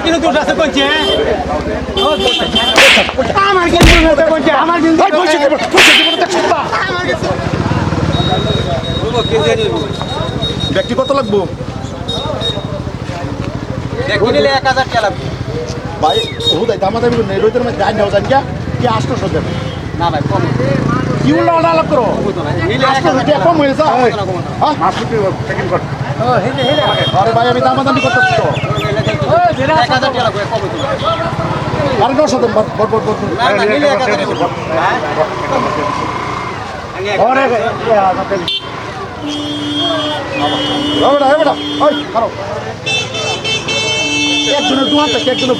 কিন্তু দোষ আছে কইছে আমার কিন্তু দোষ আছে কইছে আমার কিন্তু পয়সা দেব না বলবো কে দিয়ে দেব ব্যক্তি কত লাগবো দেখি নিলে 1000 টাকা লাগবে ভাই হুদাই দামাদামি নেই রইদের মধ্যে গাইন দাও জান কি 800 দেব না ভাই কম কি উল্টা আলাপ করো নিলে 800 টাকা কম হয়ে যায় হ্যাঁ মাসুতি চেকিং কর আরে ভাই আমি দামাদামি করতেছি তো 1000 টাকা লাগবে কম হইতো আরে 900 দেব বড় না নিলে 1000 টাকা হ্যাঁ আরে এবারে ওই খারাপ একজনের দোকান থেকে একজনের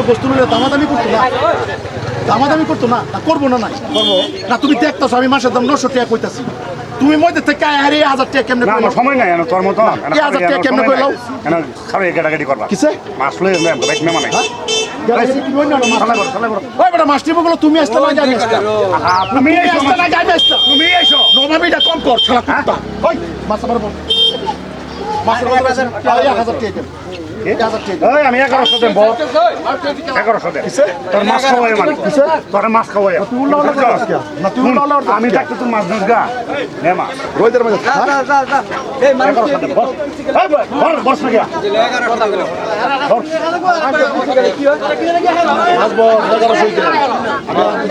বস্তু নিলে দামাদামি করতো না করবো না করবো না তুমি দেখতেছো আমি মাসের দাম 900 টাকা কইতাছি তুমি মধ্যে থেকে হারে 1000 টাকা কেমনে কইলো সময় নাই তোর মতো 1000 টাকা কেমনে কইলো খাবে গাড়ি করবা কিসে মাছ লই বাইক মেমা নাই মাস্টার বগুলো তুমি আসতে না জানি তুমি তুমি এসো নবাবিটা কম কর শালা কুত্তা ওই মাছ আমার বল মাছের 1000 টাকা দেব 1000 টাকা ওই আমি 1100 দেব 1100 দেব তোর মাছ খাওয়াই মানে তোর মাছ খাওয়াই তুই উল্টা আমি থাকতে তুই মাছ দুসগা নে মা রোদের মধ্যে যা এই মানুষ বস না গিয়া 11 টাকা দিলো মাছ বল 1100 টাকা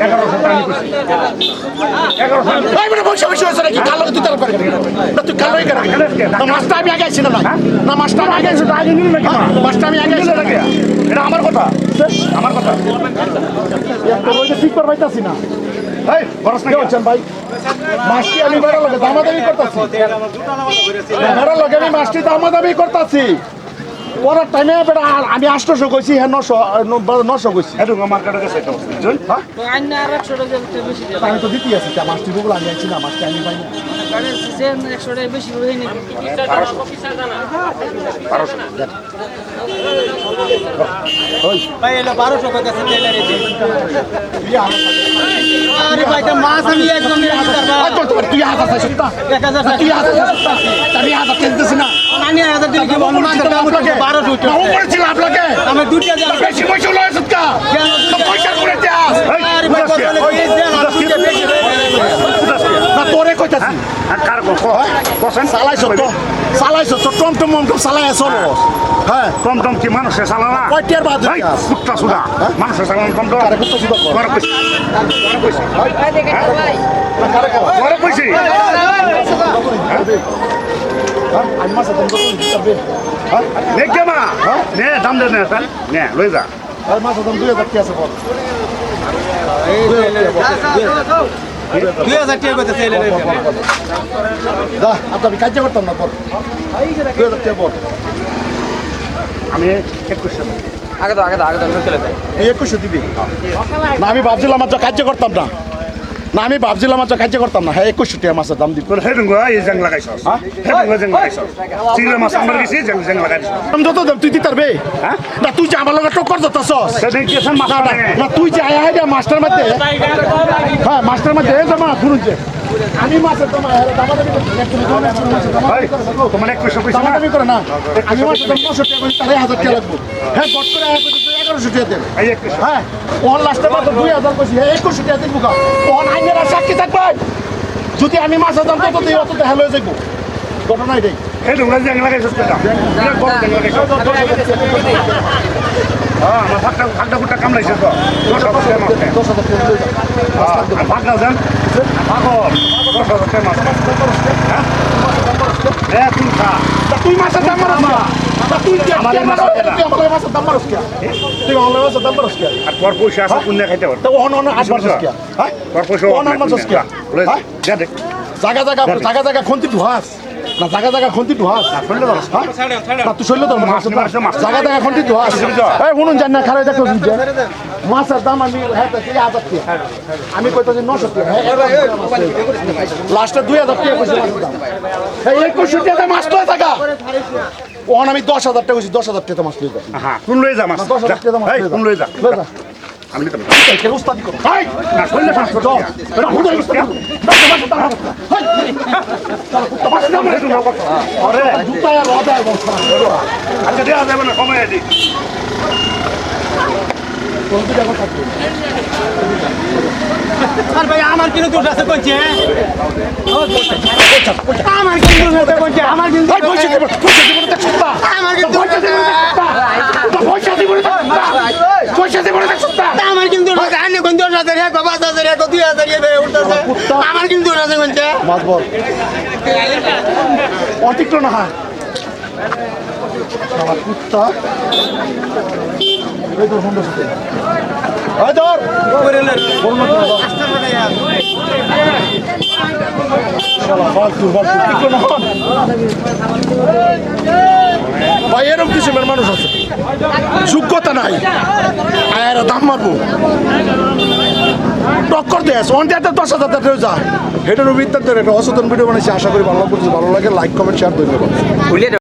1100 টাকা কইছি 1100 এই বড় বসে বসে আছে নাকি কালো তুই তার করে না তুই কালোই করে না মাছটা আমি আগে আইছি না না মাছটা আমি আগে আইছি আগে নিল নাকি মাছটা আমি আগে আইছি নাকি এটা আমার কথা একটা রইতে ঠিক করে পাইতাছি না এই বরস না কি ভাই মাছটি আমি বড় লাগে দামাদামি করতেছি বড় লাগে আমি মাছটি দামাদামি করতেছি পরের টাইমে আমি 800 কইছি হ্যাঁ 900 কইছি এটা আমার কাছে গেছে তো বুঝুন তো আইনা আর 100 টাকা বেশি দিও আমি তো দিতেই আছি মাছটি বগুলো আমি আইছি না মাছটি আমি পাই না গাড়ির সিজন 100 টাকা বেশি হই না ওই ভাই এলো 1200 টাকা আছে তেলের আরে ভাই এটা মাছ আমি একদম তুই হাজার চাইছিস না 1000 টাকা তুই হাজার আমি হাজার কিনতেছি না আমি 1000 দিলে কি বল মাছ দাম 1200 টাকা বলেছিল আপনাকে আমি দুইটা যা বেশি পয়সা লয়েছ কা পয়সা করে দেস আরে ভাই কত হলে দেন আর দুইটা বেশি না তোরে কইতাছি কার কোসেন চালাইছো তো টমটম মমটম চালাই আছো হ্যাঁ টমটম কি মানুষের চালানা কয়টার বাদ কুত্তা সুদা মানুষের চালানা টমটম আরে কুত্তা সুদা ঘরে কইছি ঘরে কইছি আমি মাছ দাম কত দিতে নে কেমা নে দাম দে নে লই যা আর মাছ দাম 2000 টাকা আছে বল 2000 টাকা কইতে চাইলে যা আপনি কাজ করতাম না বল 2000 টাকা বল আমি 21 আগে তো চলে যায় এই 21 দিবি না আমি ভাবছিলাম মাত্র কাজ করতাম না কাজ করতাম না হ্যাঁ 21 টাকা মাছের দাম দিব তোর হেডুঙ্গ এই জং লাগাইছস হেডুঙ্গ জং লাগাইছস চিংড়ি মাছ আমার গেছি জং লাগাইছস আমি যত দাম তুই দিতার বে হ্যাঁ না তুই যে আমার লগে টক্কর দিতাছস সেদিন কি আছে মাছ না তুই যে আয় আয় মাস্টার মধ্যে হ্যাঁ মাস্টার মধ্যে জমা শুনুন যে আমি মাছের দাম দামাদামি তোমার 21 পয়সা দামাদামি করে না আমি মাছের দাম 900 টাকা করি তাহলে 1000 টাকা লাগবে হ্যাঁ গট করে 1100 টাকা দেবে এই 21 হ্যাঁ ওর লাস্টে মাত্র 2000 কইছি 21 টাকা দিবো কা ওর আইনের সাক্ষী থাকবে যদি আমি মাছের দাম তত দিই অত দেখা লয়ে যাইবো ঘটনা এটাই হেডুঙ্গ জং লাগাইছস কেটা বড় জং লাগাইছস আমার ফাটা ফুটা কামড়াইছে তো 10,000 টাকা মাছ 10,000 টাকা লয়ে যাও ভাগ না যান পাগল 10,000 টাকা মাছ হ্যাঁ তুই খা তুই মাছের দাম মারস না তুই আমার মাছের দাম মারস কে তুই আমার মাছের দাম মারস কে আর তোর পয়সা আছে কোন খাইতে পারো তো অন আসবার কে হ্যাঁ তোর পয়সা অন মাছস কে যা দেখ জায়গা খন্তি ধুয়াস না জায়গা খন্তি ধুয়াস শুনলে তো না তুই শুনলে তো জায়গা খন্তি ধুয়াস এই শুনুন জান না খারাপ দেখো মাছের দাম আমি হ্যাঁ 1000 টাকা আমি কইতাছি 900 টাকা লাস্টে 2000 টাকা কইছি মাছের দাম এই 21 টাকা মাছ তো টাকা ওন আমি 10,000 টাকা কইছি 10,000 টাকা মাছ লই যা হ্যাঁ কোন লই যা মাছ 10,000 টাকা মাছ এই কোন লই যা আমি নিতাম না। একে উস্তাদি করো এই, না শুনলে শাস্ত্র চল এটা হুদাই উস্তাদি করো আরে জুতায় রদায় বলছ আচ্ছা দেওয়া যাবে না কমাই দিই আর ভাই আমার কিন্তু দোষ আছে কইছে আমার কিন্তু দোষ আছে কইছে আমার কিন্তু পয়সা দিব না সুতা আমার কিন্তু পয়সা দিব না পয়সা দিব না পয়সা দিব না সুতা আমার কিন্তু দোষ আছে আইনে কোন দোষ আছে রে বাবা আছে রে 2000 এ উঠতেছে আমার কিন্তু দোষ আছে কইছে মাতবর অতিক্রম না হয় শালা কুত্তা এই তো সুন্দর সুন্দর এই ধর শালা ফালতু অতিক্রম না হন ভাই এরকম কিসের মানুষ আছে যোগ্যতা নাই আর দাম মারবো টক্কর দেশ অনটাতে 10,000 টাকা যা হেটার অভিজ্ঞতা একটা অসচেতন ভিডিও বানাইছি আশা করি ভালো লাগে লাইক কমেন্ট শেয়ার ধন্যবাদ